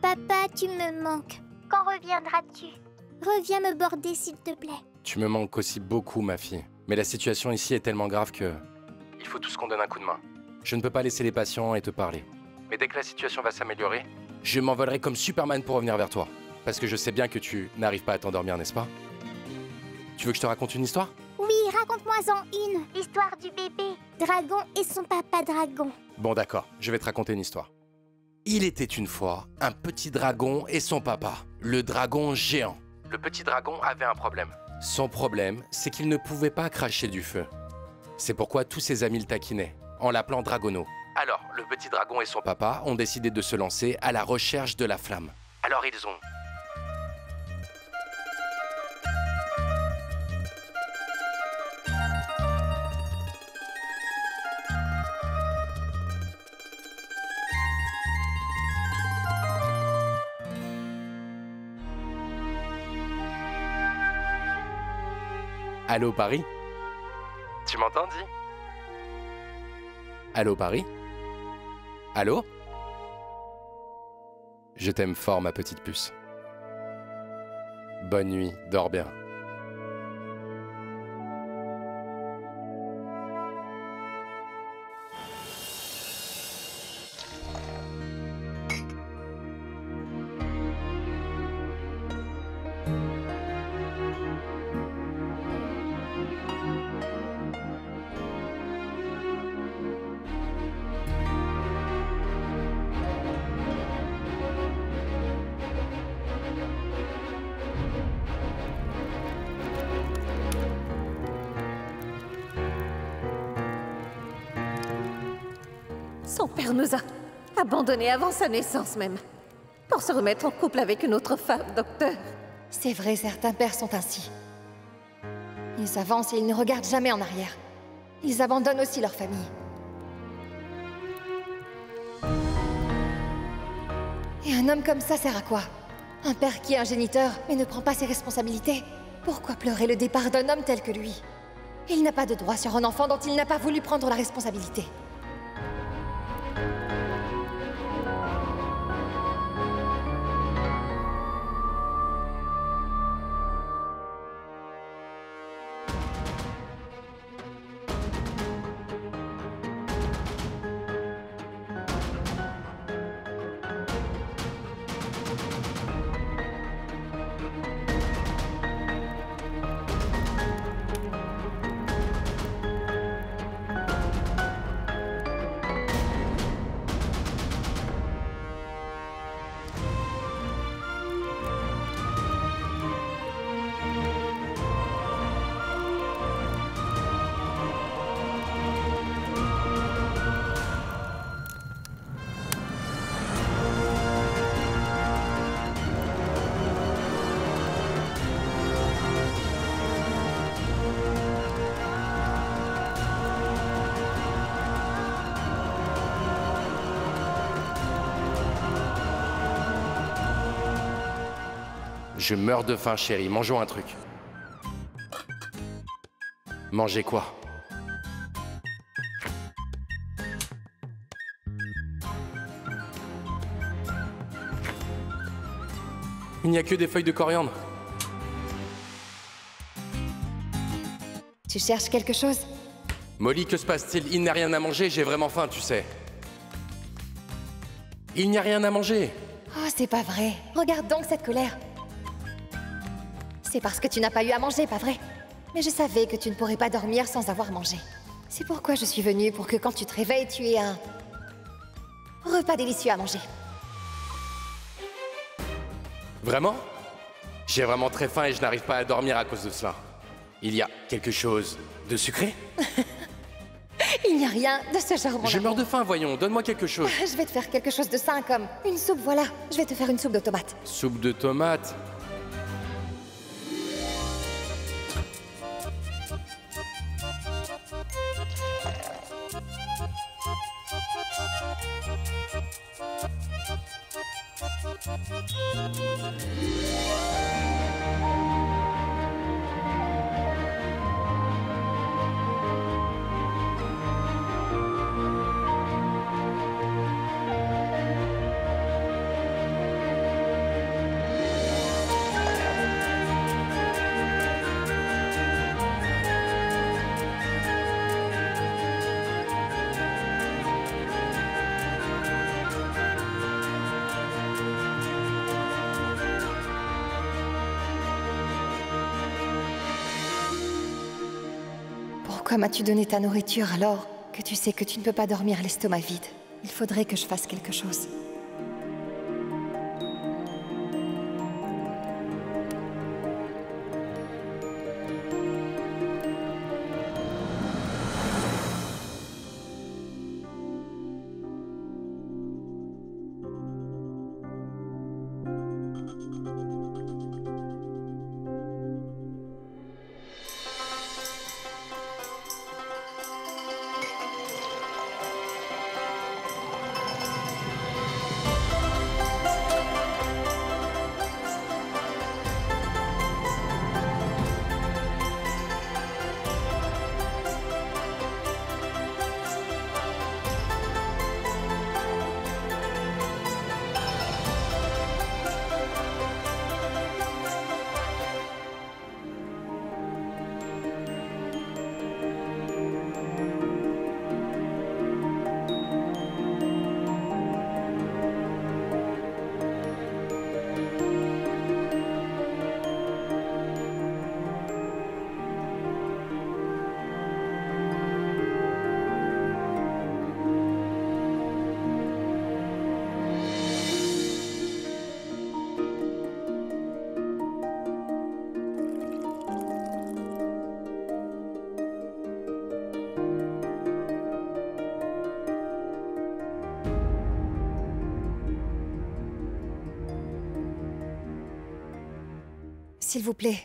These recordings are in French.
Papa, tu me manques. Quand reviendras-tu? Reviens me border, s'il te plaît. Tu me manques aussi beaucoup, ma fille. Mais la situation ici est tellement grave que... il faut tous qu'on donne un coup de main. Je ne peux pas laisser les patients et te parler. Mais dès que la situation va s'améliorer, je m'envolerai comme Superman pour revenir vers toi. Parce que je sais bien que tu n'arrives pas à t'endormir, n'est-ce pas? Tu veux que je te raconte une histoire? Oui, raconte-moi-en une. L'histoire du bébé dragon et son papa dragon. Bon d'accord, je vais te raconter une histoire. Il était une fois un petit dragon et son papa, le dragon géant. Le petit dragon avait un problème. Son problème, c'est qu'il ne pouvait pas cracher du feu. C'est pourquoi tous ses amis le taquinaient, en l'appelant Dragono. Alors, le petit dragon et son papa ont décidé de se lancer à la recherche de la flamme. Alors ils ont... Allô Paris? Tu m'entends, dis? Allô Paris? Allô? Je t'aime fort, ma petite puce. Bonne nuit, dors bien. Son père nous a abandonnés avant sa naissance même, pour se remettre en couple avec une autre femme, docteur. C'est vrai, certains pères sont ainsi. Ils avancent et ils ne regardent jamais en arrière. Ils abandonnent aussi leur famille. Et un homme comme ça sert à quoi? Un père qui est un géniteur, mais ne prend pas ses responsabilités. Pourquoi pleurer le départ d'un homme tel que lui? Il n'a pas de droit sur un enfant dont il n'a pas voulu prendre la responsabilité. Je meurs de faim, chérie. Mangeons un truc. Manger quoi? Il n'y a que des feuilles de coriandre. Tu cherches quelque chose? Molly, que se passe-t-il? Il n'y a rien à manger, j'ai vraiment faim, tu sais. Il n'y a rien à manger. Oh, c'est pas vrai. Regarde donc cette colère. C'est parce que tu n'as pas eu à manger, pas vrai? Mais je savais que tu ne pourrais pas dormir sans avoir mangé. C'est pourquoi je suis venue, pour que quand tu te réveilles, tu aies un repas délicieux à manger. Vraiment? J'ai vraiment très faim et je n'arrive pas à dormir à cause de cela. Il y a quelque chose de sucré? Il n'y a rien de ce genre, mon Je amour. meurs de faim, voyons. Donne-moi quelque chose. Je vais te faire quelque chose de sain, comme une soupe, voilà. Je vais te faire une soupe de tomates. Soupe de tomates. Pourquoi m'as-tu donné ta nourriture alors que tu sais que tu ne peux pas dormir l'estomac vide? Il faudrait que je fasse quelque chose. S'il vous plaît.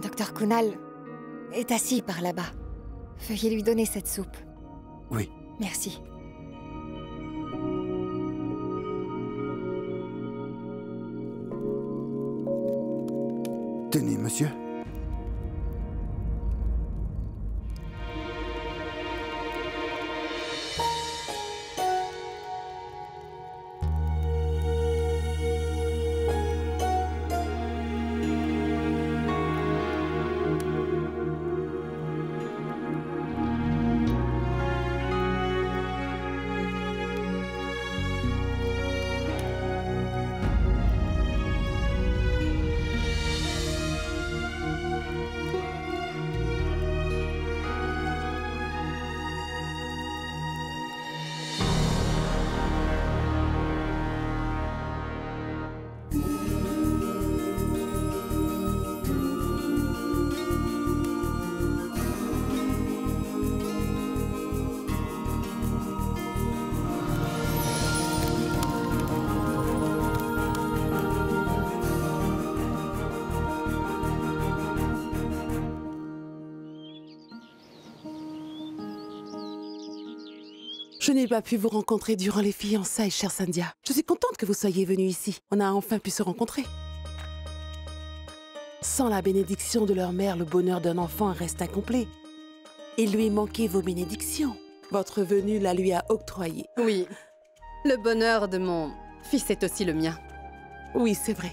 Docteur Kunal est assis par là-bas. Veuillez lui donner cette soupe. Oui. Merci. Tenez, monsieur. Je n'ai pas pu vous rencontrer durant les fiançailles, chère Sandhya. Je suis contente que vous soyez venue ici. On a enfin pu se rencontrer. Sans la bénédiction de leur mère, le bonheur d'un enfant reste incomplet. Il lui manquait vos bénédictions. Votre venue la lui a octroyée. Oui, le bonheur de mon fils est aussi le mien. Oui, c'est vrai.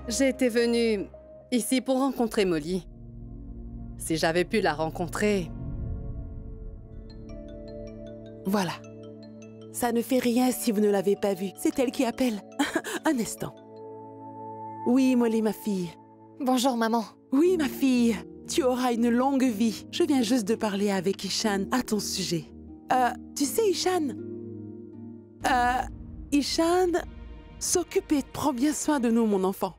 J'ai été venue ici pour rencontrer Molly. Si j'avais pu la rencontrer... Voilà. Ça ne fait rien si vous ne l'avez pas vue. C'est elle qui appelle. Un instant. Oui, Molly, ma fille. Bonjour, maman. Oui, ma fille. Tu auras une longue vie. Je viens juste de parler avec Ishan à ton sujet. Tu sais, Ishan... Ishan s'occupe et prend bien soin de nous, mon enfant.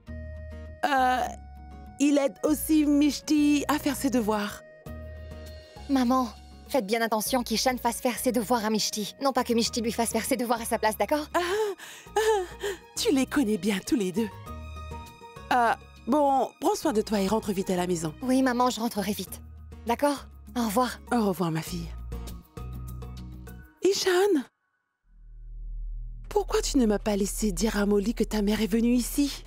Il aide aussi Mishti à faire ses devoirs. Maman, faites bien attention qu'Ishan fasse faire ses devoirs à Mishti. Non pas que Mishti lui fasse faire ses devoirs à sa place, d'accord? Tu les connais bien tous les deux. Bon, prends soin de toi et rentre vite à la maison. Oui, maman, je rentrerai vite. D'accord? Au revoir. Au revoir, ma fille. Ishan, pourquoi tu ne m'as pas laissé dire à Molly que ta mère est venue ici?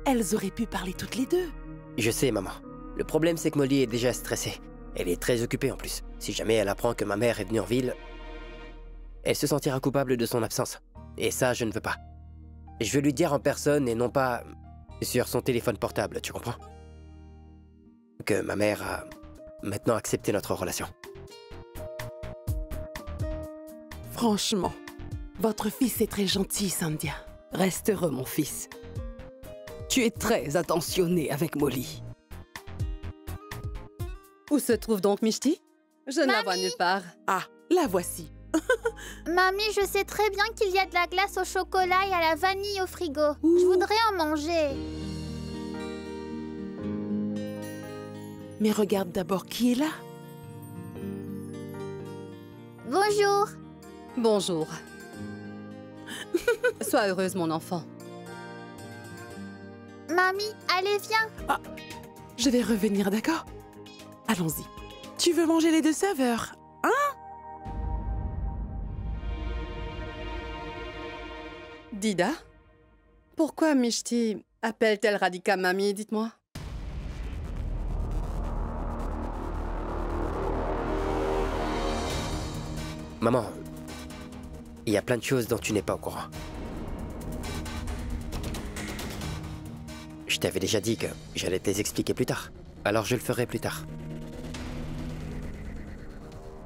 Elles auraient pu parler toutes les deux. Je sais, maman. Le problème, c'est que Molly est déjà stressée. Elle est très occupée en plus. Si jamais elle apprend que ma mère est venue en ville, elle se sentira coupable de son absence. Et ça, je ne veux pas. Je veux lui dire en personne et non pas sur son téléphone portable, tu comprends? Que ma mère a maintenant accepté notre relation. Franchement, votre fils est très gentil, Sandhya. Reste heureux, mon fils. Tu es très attentionné avec Molly. Où se trouve donc Mishti? Je ne la vois nulle part. Ah, la voici. Mamie, je sais très bien qu'il y a de la glace au chocolat et à la vanille au frigo. Je voudrais en manger. Mais regarde d'abord qui est là. Bonjour. Bonjour. Sois heureuse, mon enfant. Mamie, allez, viens. Ah, je vais revenir, d'accord? Allons-y. Tu veux manger les 2 saveurs, hein? Dida? Pourquoi Mishti appelle-t-elle Radhika mamie, dites-moi? Maman, il y a plein de choses dont tu n'es pas au courant. Je t'avais déjà dit que j'allais te les expliquer plus tard. Alors je le ferai plus tard.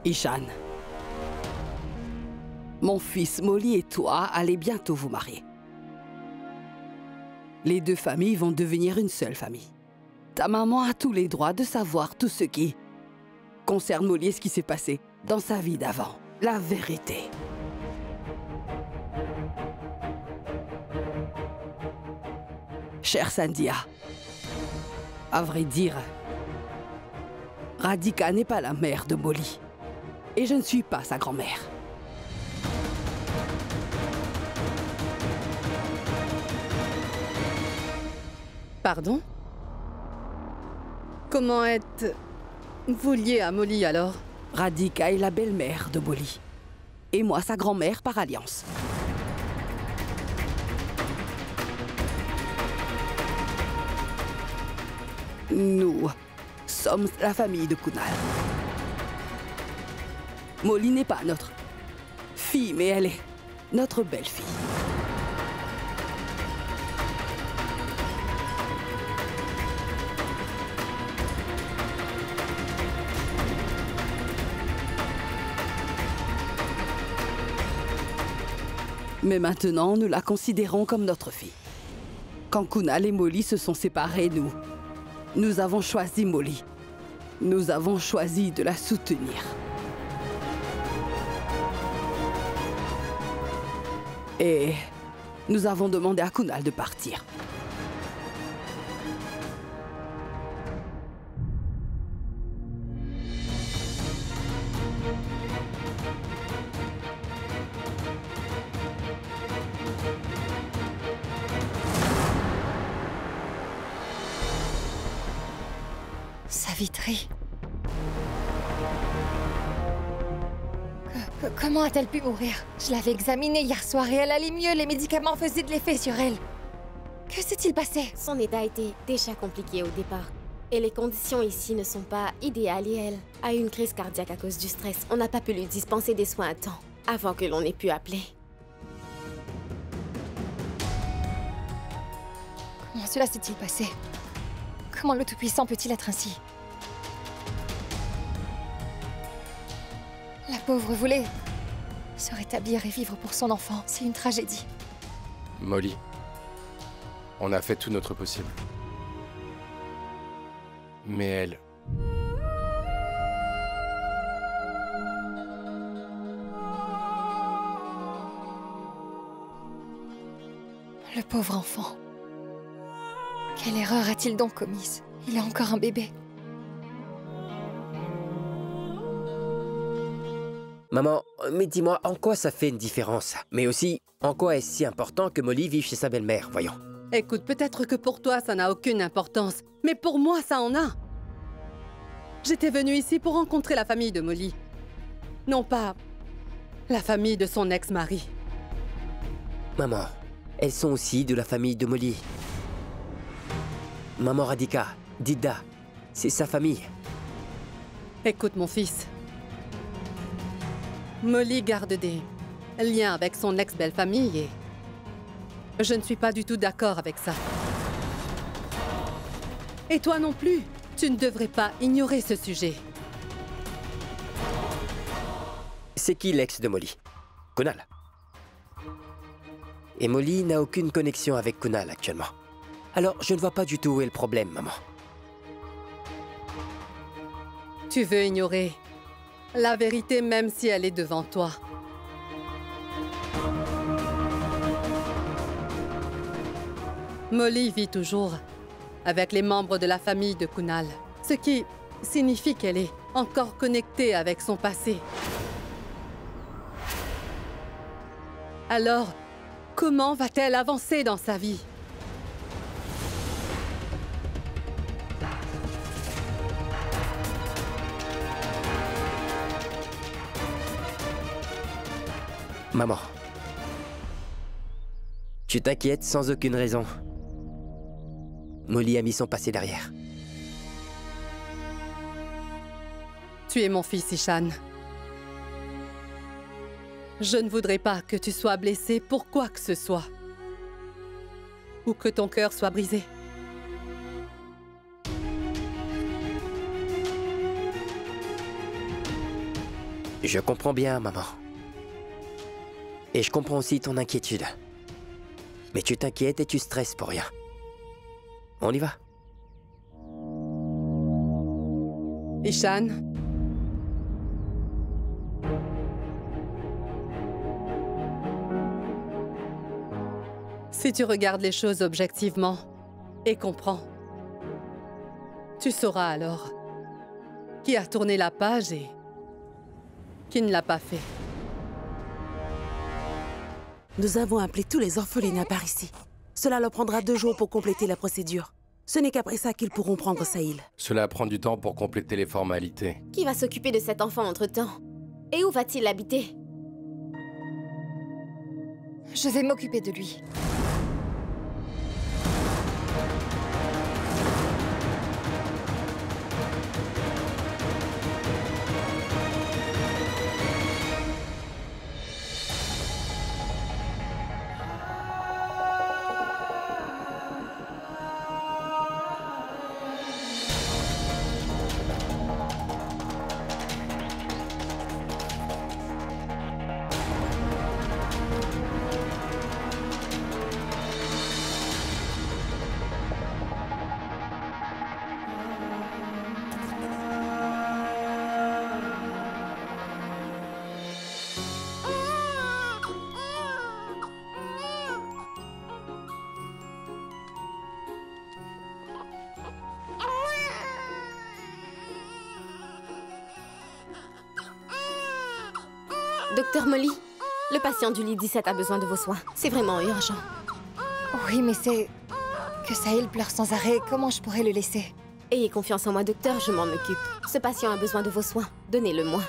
Ishan. Mon fils Molly et toi allez bientôt vous marier. Les 2 familles vont devenir une seule famille. Ta maman a tous les droits de savoir tout ce qui concerne Molly et ce qui s'est passé dans sa vie d'avant. La vérité. Chère Sandhya, à vrai dire, Radhika n'est pas la mère de Molly. Et je ne suis pas sa grand-mère. Pardon? Comment êtes-vous liée à Molly alors? Radhika est la belle-mère de Molly. Et moi, sa grand-mère par alliance. Nous sommes la famille de Kunal. Molly n'est pas notre fille, mais elle est notre belle-fille. Mais maintenant, nous la considérons comme notre fille. Quand Kunal et Molly se sont séparés, nous avons choisi Molly. Nous avons choisi de la soutenir. Et nous avons demandé à Kunal de partir. Savitri. Comment a-t-elle pu mourir? Je l'avais examinée hier soir et elle allait mieux. Les médicaments faisaient de l'effet sur elle. Que s'est-il passé? Son état était déjà compliqué au départ. Et les conditions ici ne sont pas idéales et elle a eu une crise cardiaque à cause du stress. On n'a pas pu lui dispenser des soins à temps avant que l'on ait pu appeler. Comment cela s'est-il passé? Comment le Tout-Puissant peut-il être ainsi? La pauvre voulait se rétablir et vivre pour son enfant. C'est une tragédie. Molly, on a fait tout notre possible. Mais elle... Le pauvre enfant. Quelle erreur a-t-il donc commise? Il est encore un bébé. Maman, mais dis-moi, en quoi ça fait une différence? Mais aussi, en quoi est-ce si important que Molly vive chez sa belle-mère, voyons? Écoute, peut-être que pour toi, ça n'a aucune importance. Mais pour moi, ça en a. J'étais venue ici pour rencontrer la famille de Molly. Non pas la famille de son ex-mari. Maman, elles sont aussi de la famille de Molly. Maman Radhika, Dida, c'est sa famille. Écoute, mon fils. Molly garde des liens avec son ex-belle-famille et je ne suis pas du tout d'accord avec ça. Et toi non plus, tu ne devrais pas ignorer ce sujet. C'est qui l'ex de Molly? Kunal. Et Molly n'a aucune connexion avec Kunal actuellement. Alors, je ne vois pas du tout où est le problème, maman. Tu veux ignorer la vérité même si elle est devant toi. Molly vit toujours avec les membres de la famille de Kunal, ce qui signifie qu'elle est encore connectée avec son passé. Alors, comment va-t-elle avancer dans sa vie? Maman, tu t'inquiètes sans aucune raison. Molly a mis son passé derrière. Tu es mon fils, Ishan. Je ne voudrais pas que tu sois blessé pour quoi que ce soit. Ou que ton cœur soit brisé. Je comprends bien, maman. Et je comprends aussi ton inquiétude. Mais tu t'inquiètes et tu stresses pour rien. On y va. Ishan. Si tu regardes les choses objectivement et comprends, tu sauras alors qui a tourné la page et qui ne l'a pas fait. Nous avons appelé tous les orphelins par ici. Cela leur prendra 2 jours pour compléter la procédure. Ce n'est qu'après ça qu'ils pourront prendre Sahil. Cela prend du temps pour compléter les formalités. Qui va s'occuper de cet enfant entre-temps? Et où va-t-il habiter? Je vais m'occuper de lui. Docteur Molly, le patient du lit 17 a besoin de vos soins. C'est vraiment urgent. Oui, mais c'est... que Sahil pleure sans arrêt. Comment je pourrais le laisser? Ayez confiance en moi, docteur, je m'en occupe. Ce patient a besoin de vos soins. Donnez-le-moi.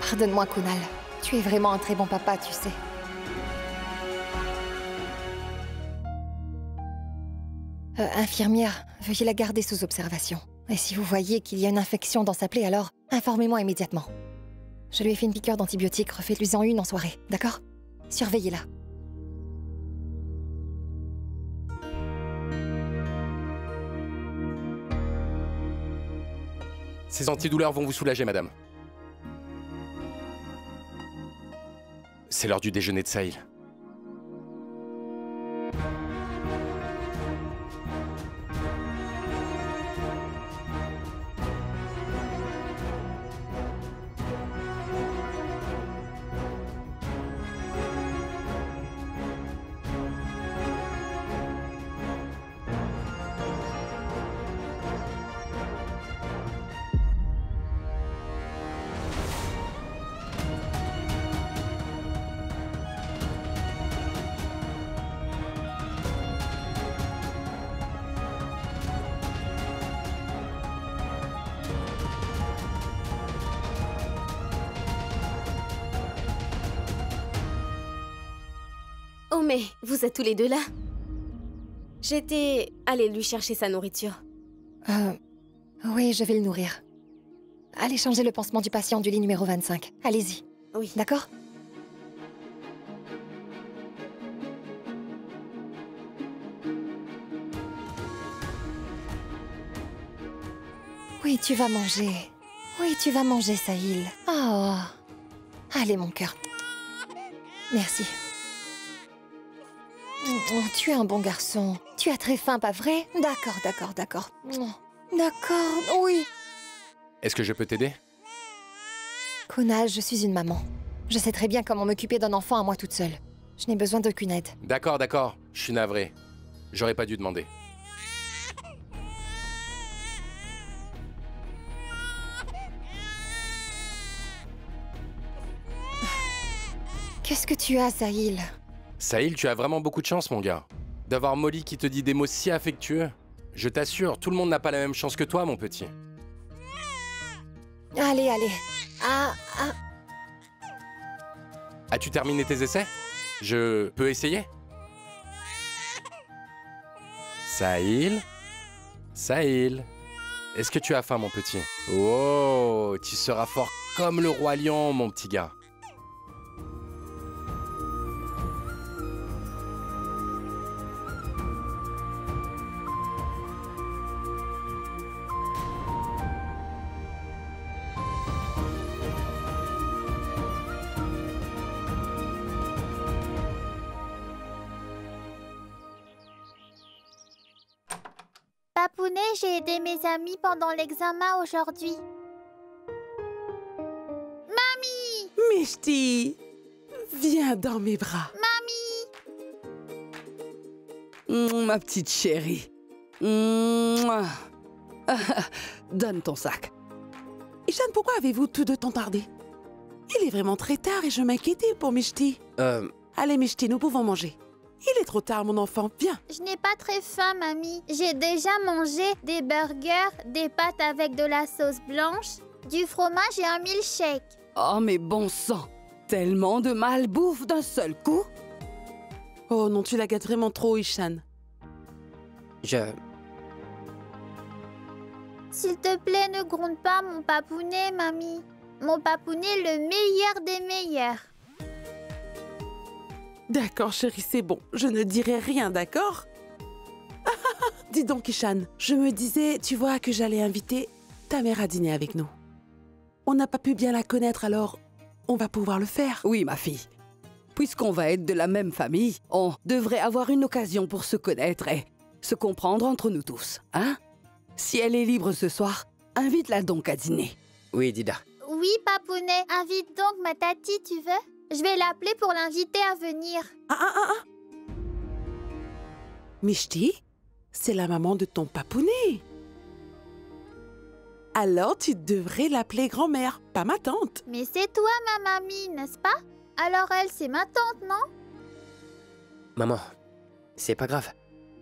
Pardonne-moi, Kunal. Tu es vraiment un très bon papa, tu sais. Infirmière, veuillez la garder sous observation. Et si vous voyez qu'il y a une infection dans sa plaie, alors informez-moi immédiatement. Je lui ai fait une piqûre d'antibiotiques, refaites-lui-en une en soirée, d'accord? Surveillez-la. Ces antidouleurs vont vous soulager, madame. C'est l'heure du déjeuner de Sahil. Oh mais, vous êtes tous les deux là? J'étais allée lui chercher sa nourriture. Oui, je vais le nourrir. Allez changer le pansement du patient du lit numéro 25. Allez-y. Oui. D'accord? Oui, tu vas manger. Oui, tu vas manger, Sahil. Oh. Allez, mon cœur. Merci. Oh, tu es un bon garçon. Tu as très faim, pas vrai? D'accord, d'accord, d'accord. D'accord, oui. Est-ce que je peux t'aider? Kunal, je suis une maman. Je sais très bien comment m'occuper d'un enfant à moi toute seule. Je n'ai besoin d'aucune aide. D'accord, d'accord. Je suis navré. J'aurais pas dû demander. Qu'est-ce que tu as, Sahil? Sahil, tu as vraiment beaucoup de chance, mon gars. D'avoir Molly qui te dit des mots si affectueux. Je t'assure, tout le monde n'a pas la même chance que toi, mon petit. Allez, allez. As-tu terminé tes essais? Je peux essayer? Sahil? Sahil? Est-ce que tu as faim, mon petit? Oh, tu seras fort comme le roi lion, mon petit gars. Papounet, j'ai aidé mes amis pendant l'examen aujourd'hui. Mamie! Mishti, viens dans mes bras. Ma petite chérie. Mouah. Donne ton sac. Ishan, pourquoi avez-vous tous deux tant tardé? Il est vraiment très tard et je m'inquiétais pour Mishti. Allez, Mishti, nous pouvons manger. Il est trop tard, mon enfant. Viens. Je n'ai pas très faim, mamie. J'ai déjà mangé des burgers, des pâtes avec de la sauce blanche, du fromage et un milkshake. Oh, mais bon sang. Tellement de malbouffe d'un seul coup. Oh non, tu la gâtes vraiment trop, Ishan. S'il te plaît, ne gronde pas mon papounet, mamie. Mon papounet, le meilleur des meilleurs. D'accord, chérie, c'est bon. Je ne dirai rien, d'accord? Dis donc, Ishan, je me disais, tu vois, que j'allais inviter ta mère à dîner avec nous. On n'a pas pu bien la connaître, alors on va pouvoir le faire. Oui, ma fille. Puisqu'on va être de la même famille, on devrait avoir une occasion pour se connaître et se comprendre entre nous tous, hein? Si elle est libre ce soir, invite-la donc à dîner. Oui, Dida. Oui, papounet, invite donc ma tati, tu veux? Je vais l'appeler pour l'inviter à venir. Mishti, c'est la maman de ton papounet. Alors tu devrais l'appeler grand-mère, pas ma tante. Mais c'est toi, ma mamie, n'est-ce pas? Alors elle, c'est ma tante, non? Maman, c'est pas grave.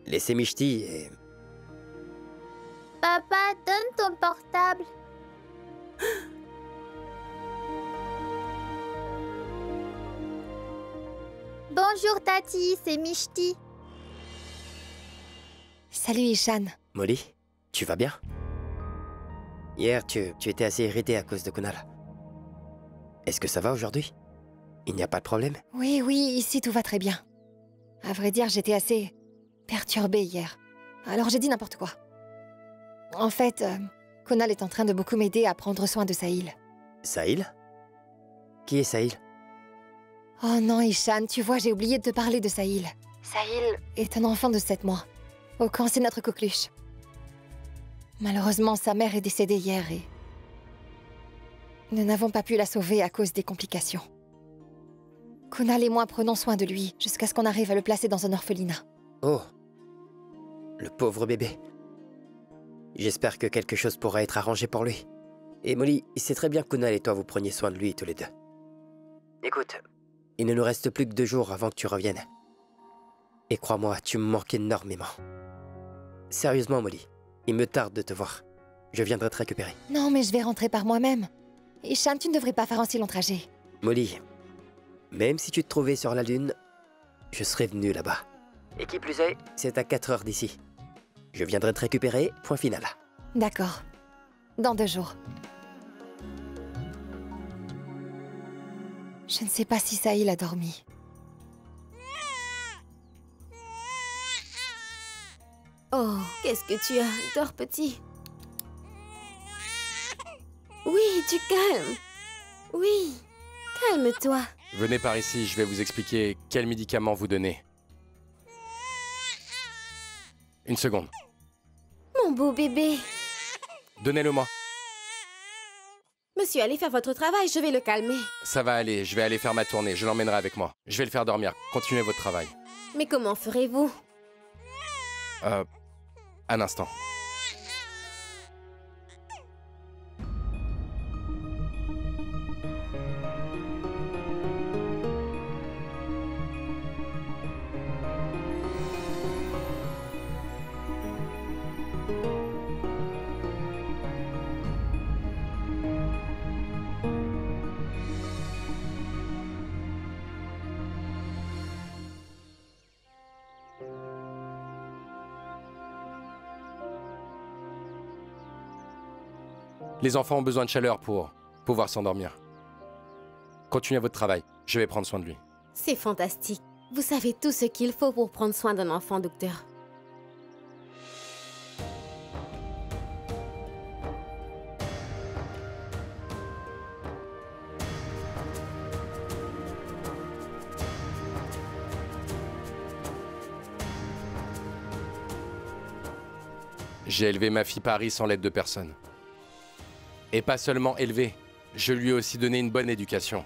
Laissez Mishti et... Papa, donne ton portable. Bonjour, Tati, c'est Mishti. Salut, Ishan. Molly, tu vas bien? Hier, tu étais assez irritée à cause de Kunal. Est-ce que ça va aujourd'hui? Il n'y a pas de problème? Oui, ici tout va très bien. À vrai dire, j'étais assez perturbée hier. Alors j'ai dit n'importe quoi. En fait, Kunal est en train de beaucoup m'aider à prendre soin de Sahil. Sahil? Qui est Sahil? Oh non, Ishan, tu vois, j'ai oublié de te parler de Sahil. Sahil est un enfant de 7 mois. Au camp, c'est notre coqueluche. Malheureusement, sa mère est décédée hier et... nous n'avons pas pu la sauver à cause des complications. Kunal et moi prenons soin de lui jusqu'à ce qu'on arrive à le placer dans un orphelinat. Oh. Le pauvre bébé. J'espère que quelque chose pourra être arrangé pour lui. Et Molly, il sait très bien que Kunal et toi vous preniez soin de lui tous les deux. Écoute, il ne nous reste plus que 2 jours avant que tu reviennes. Et crois-moi, tu me manques énormément. Sérieusement, Molly, il me tarde de te voir. Je viendrai te récupérer. Non, mais je vais rentrer par moi-même. Ishan, tu ne devrais pas faire un si long trajet. Molly, même si tu te trouvais sur la Lune, je serais venu là-bas. Et qui plus est, c'est à 4 heures d'ici. Je viendrai te récupérer, point final. D'accord. Dans 2 jours. Je ne sais pas si Sahil a dormi. Oh, qu'est-ce que tu as? Dors, petit. Oui, tu calmes. Oui, calme-toi. Venez par ici, je vais vous expliquer quel médicament vous donner. Une seconde. Mon beau bébé. Donnez-le-moi. Monsieur, allez faire votre travail, je vais le calmer. Ça va aller, je vais aller faire ma tournée, je l'emmènerai avec moi. Je vais le faire dormir, continuez votre travail. Mais comment ferez-vous? Un instant. Les enfants ont besoin de chaleur pour pouvoir s'endormir. Continuez votre travail, je vais prendre soin de lui. C'est fantastique. Vous savez tout ce qu'il faut pour prendre soin d'un enfant, docteur. J'ai élevé ma fille Paris sans l'aide de personne. Et pas seulement élevé, je lui ai aussi donné une bonne éducation.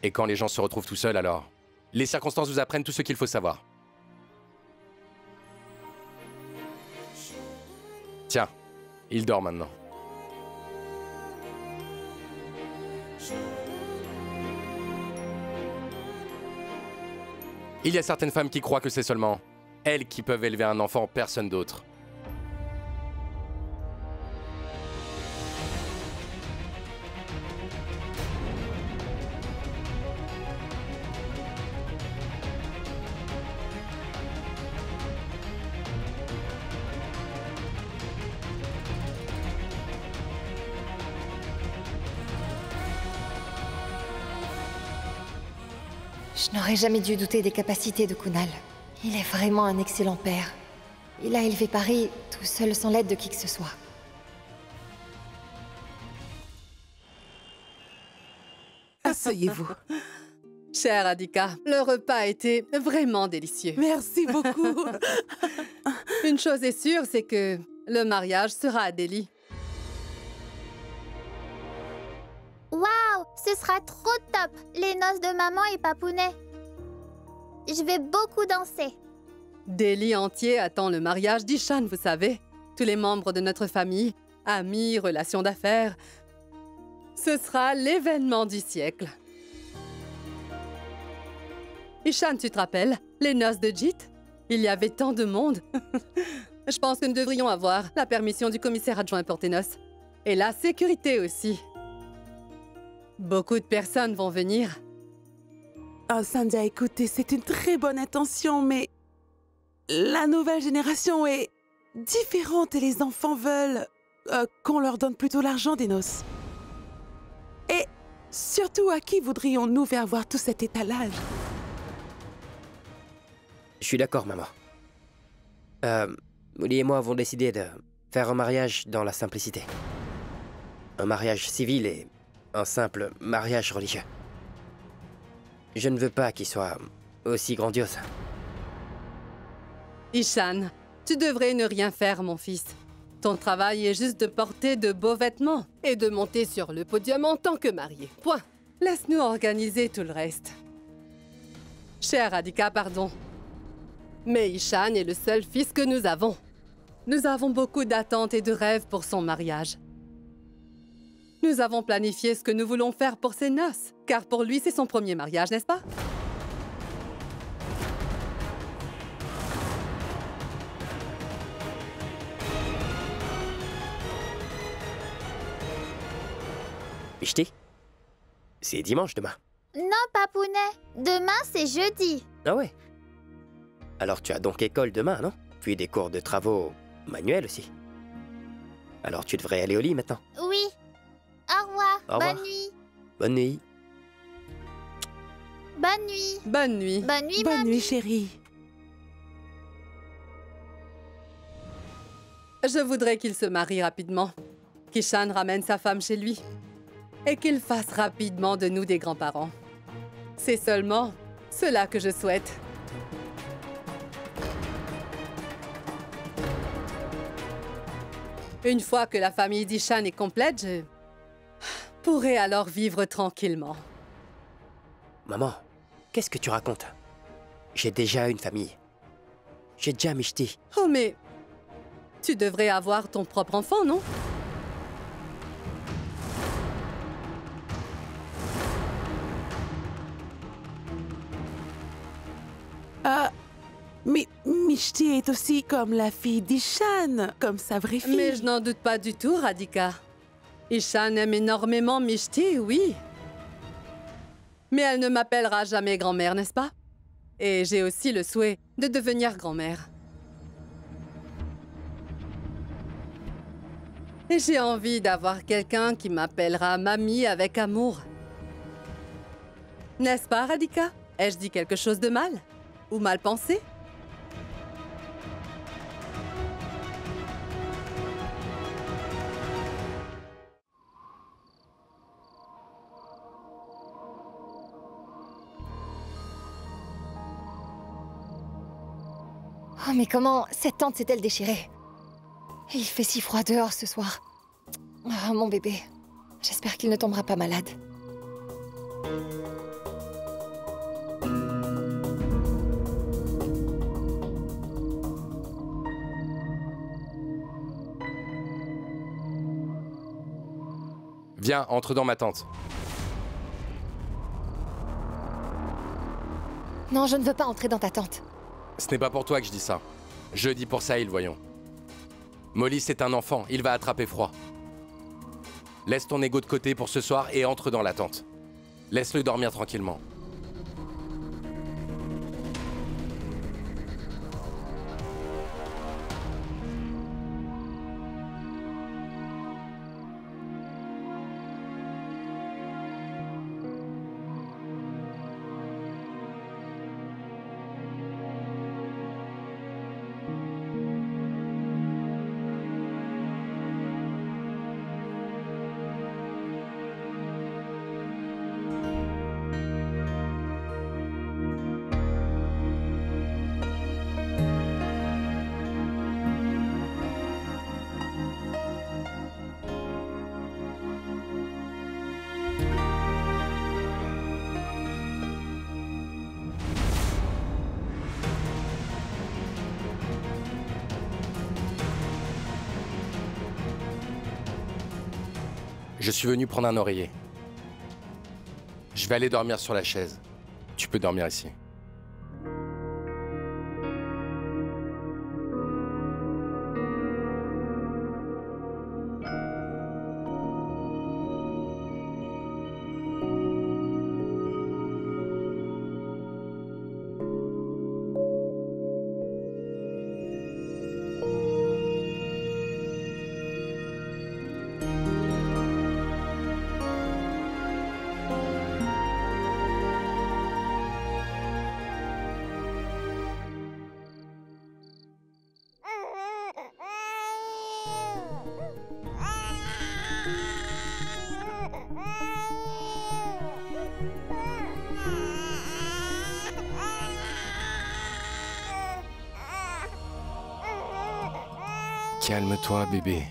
Et quand les gens se retrouvent tout seuls, alors, les circonstances vous apprennent tout ce qu'il faut savoir. Tiens, il dort maintenant. Il y a certaines femmes qui croient que c'est seulement elles qui peuvent élever un enfant, personne d'autre. Je n'aurais jamais dû douter des capacités de Kunal. Il est vraiment un excellent père. Il a élevé Paris tout seul sans l'aide de qui que ce soit. Asseyez-vous. Chère Adhika, le repas a été vraiment délicieux. Merci beaucoup. Une chose est sûre, c'est que le mariage sera à Delhi. Waouh, ce sera trop top. Les noces de maman et papounet. Je vais beaucoup danser. Delhi entier attend le mariage d'Ishan, vous savez. Tous les membres de notre famille, amis, relations d'affaires. Ce sera l'événement du siècle. Ishan, tu te rappelles, les noces de Jit? Il y avait tant de monde. Je pense que nous devrions avoir la permission du commissaire adjoint pour tes noces. Et la sécurité aussi. Beaucoup de personnes vont venir. Oh, Sandhya, écoutez, c'est une très bonne intention, mais la nouvelle génération est différente et les enfants veulent qu'on leur donne plutôt l'argent des noces. Et surtout, à qui voudrions-nous faire voir tout cet étalage? Je suis d'accord, maman. Molly et moi avons décidé de faire un mariage dans la simplicité. Un mariage civil et un simple mariage religieux. Je ne veux pas qu'il soit aussi grandiose. Ishan, tu devrais ne rien faire, mon fils. Ton travail est juste de porter de beaux vêtements et de monter sur le podium en tant que marié. Point. Laisse-nous organiser tout le reste. Chère Radhika, pardon. Mais Ishan est le seul fils que nous avons. Nous avons beaucoup d'attentes et de rêves pour son mariage. Nous avons planifié ce que nous voulons faire pour ses noces, car pour lui, c'est son premier mariage, n'est-ce pas? Mishti, c'est dimanche demain. Non, Papounet. Demain, c'est jeudi. Ah ouais? Alors tu as donc école demain, non? Puis des cours de travaux manuels aussi. Alors tu devrais aller au lit maintenant. Oui. Au revoir. Au revoir. Bonne nuit. Bonne nuit. Bonne nuit. Bonne nuit. Bonne nuit, Bonne mamie. nuit, chérie. Je voudrais qu'il se marie rapidement, qu'Ishan ramène sa femme chez lui et qu'il fasse rapidement de nous des grands-parents. C'est seulement cela que je souhaite. Une fois que la famille d'Ishan est complète, je pourrai alors vivre tranquillement. Maman, qu'est-ce que tu racontes? J'ai déjà une famille. J'ai déjà Mishti. Oh mais... tu devrais avoir ton propre enfant, non? Mais Mishti est aussi comme la fille d'Ishan, comme sa vraie fille. Mais je n'en doute pas du tout, Radhika. Ishan aime énormément Mishti, oui. Mais elle ne m'appellera jamais grand-mère, n'est-ce pas? Et j'ai aussi le souhait de devenir grand-mère. Et j'ai envie d'avoir quelqu'un qui m'appellera mamie avec amour. N'est-ce pas, Radhika? Ai-je dit quelque chose de mal? Ou mal pensé? Oh, mais comment cette tente s'est-elle déchirée? Et il fait si froid dehors ce soir. Oh, mon bébé. J'espère qu'il ne tombera pas malade. Viens, entre dans ma tente. Non, je ne veux pas entrer dans ta tente. Ce n'est pas pour toi que je dis ça. Je dis pour Sahil, voyons. Molly, c'est un enfant, il va attraper froid. Laisse ton ego de côté pour ce soir et entre dans la tente. Laisse-le dormir tranquillement. Je suis venu prendre un oreiller. Je vais aller dormir sur la chaise. Tu peux dormir ici. Calme-toi, bébé.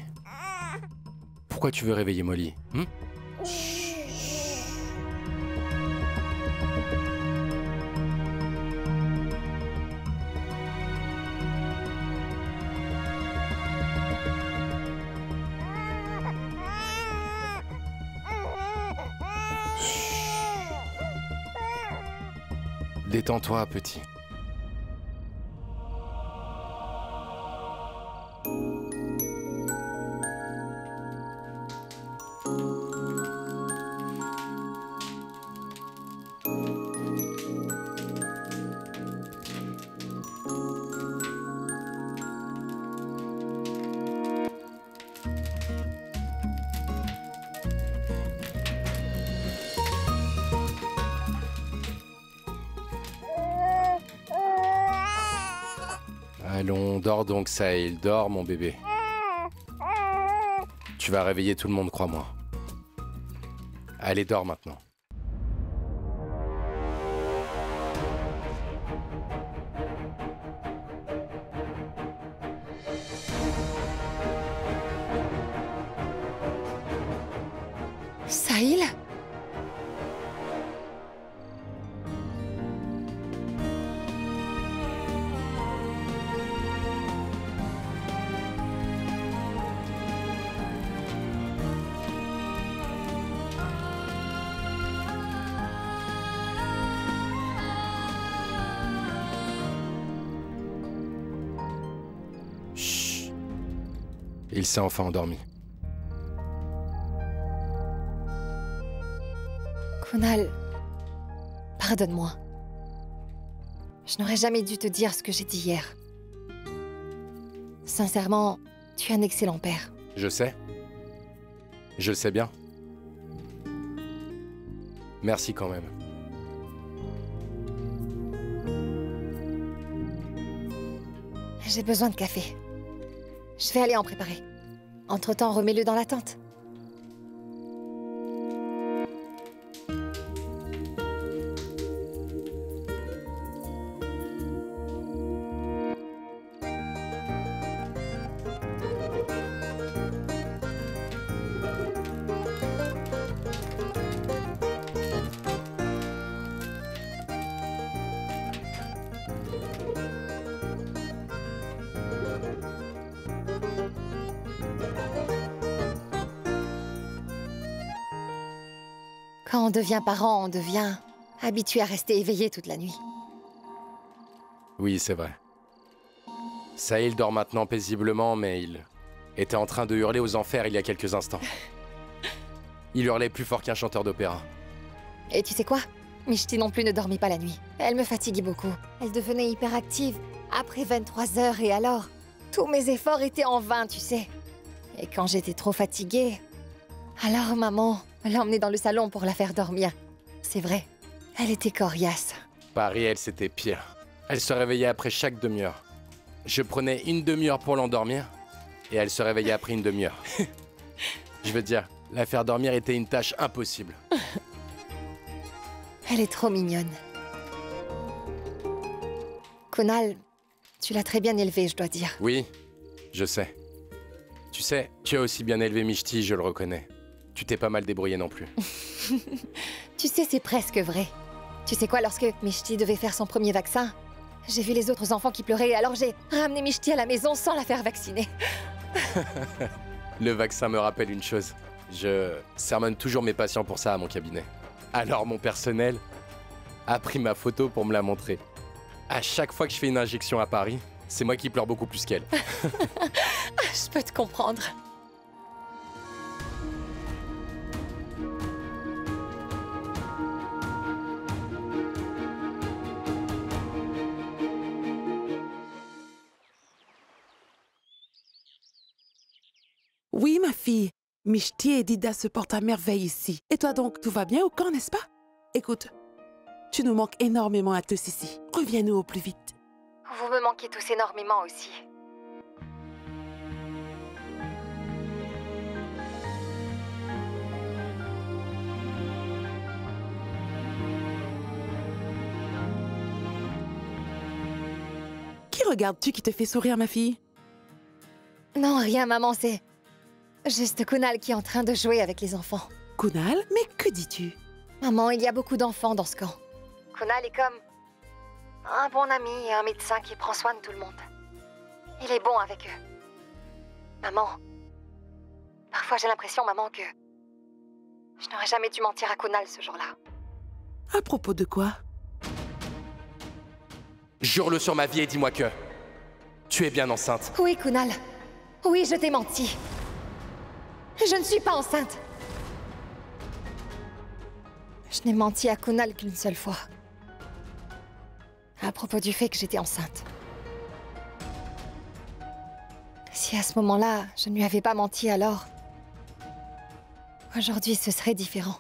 Pourquoi tu veux réveiller Molly, hein? Détends-toi, petit. Allons, dors donc, Sahil. Dors, mon bébé. Tu vas réveiller tout le monde, crois-moi. Allez, dors maintenant. Sahil? Chut. Il s'est enfin endormi. Kunal, pardonne-moi. Je n'aurais jamais dû te dire ce que j'ai dit hier. Sincèrement, tu es un excellent père. Je sais. Je le sais bien. Merci quand même. J'ai besoin de café. Je vais aller en préparer. Entre-temps, remets-le dans la tente. Quand on devient parent, on devient habitué à rester éveillé toute la nuit. Oui, c'est vrai. Sahil dort maintenant paisiblement, mais il était en train de hurler aux enfers il y a quelques instants. Il hurlait plus fort qu'un chanteur d'opéra. Et tu sais quoi? Mishti non plus ne dormit pas la nuit. Elle me fatiguait beaucoup. Elle devenait hyperactive après 23 heures et alors, tous mes efforts étaient en vain, tu sais. Et quand j'étais trop fatiguée, alors maman l'a emmenée dans le salon pour la faire dormir. C'est vrai, elle était coriace. Paris, elle, c'était pire. Elle se réveillait après chaque demi-heure. Je prenais une demi-heure pour l'endormir, et elle se réveillait après une demi-heure. Je veux dire, la faire dormir était une tâche impossible. Elle est trop mignonne. Kunal, tu l'as très bien élevée, je dois dire. Oui, je sais. Tu sais, tu as aussi bien élevé Mishti, je le reconnais. Tu t'es pas mal débrouillé non plus. Tu sais, c'est presque vrai. Tu sais quoi, lorsque Mishti devait faire son premier vaccin, j'ai vu les autres enfants qui pleuraient, alors j'ai ramené Mishti à la maison sans la faire vacciner. Le vaccin me rappelle une chose. Je sermonne toujours mes patients pour ça à mon cabinet. Alors mon personnel a pris ma photo pour me la montrer. À chaque fois que je fais une injection à Paris, c'est moi qui pleure beaucoup plus qu'elle. Je peux te comprendre. Oui, ma fille. Mishti et Dida se portent à merveille ici. Et toi donc, tout va bien au camp, n'est-ce pas? Écoute, tu nous manques énormément à tous ici. Reviens-nous au plus vite. Vous me manquez tous énormément aussi. Qui regardes-tu qui te fait sourire, ma fille? Non, rien, maman, c'est... juste Kunal qui est en train de jouer avec les enfants. Kunal? Mais que dis-tu? Maman, il y a beaucoup d'enfants dans ce camp. Kunal est comme... un bon ami et un médecin qui prend soin de tout le monde. Il est bon avec eux. Maman... parfois j'ai l'impression, maman, que... je n'aurais jamais dû mentir à Kunal ce jour-là. À propos de quoi? Jure-le sur ma vie et dis-moi que... tu es bien enceinte. Oui, Kunal. Oui, je t'ai menti. Je ne suis pas enceinte. Je n'ai menti à Kunal qu'une seule fois. À propos du fait que j'étais enceinte. Si à ce moment-là, je ne lui avais pas menti alors... aujourd'hui, ce serait différent.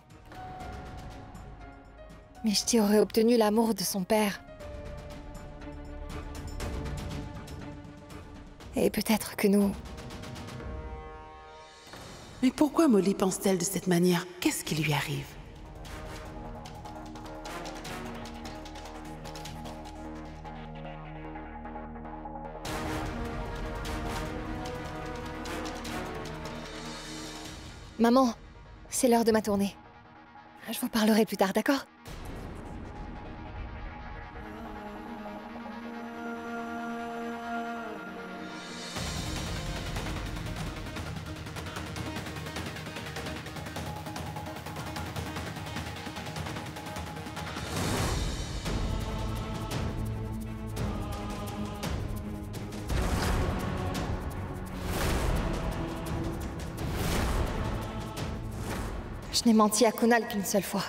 Mishti aurait obtenu l'amour de son père. Et peut-être que nous... Mais pourquoi Molly pense-t-elle de cette manière? Qu'est-ce qui lui arrive? Maman, c'est l'heure de ma tournée. Je vous parlerai plus tard, d'accord? Je n'ai menti à Kunal qu'une seule fois.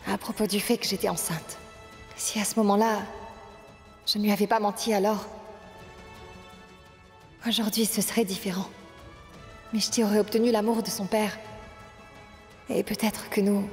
À propos du fait que j'étais enceinte. Si à ce moment-là, je ne lui avais pas menti alors... aujourd'hui, ce serait différent. Mishti aurait obtenu l'amour de son père. Et peut-être que nous...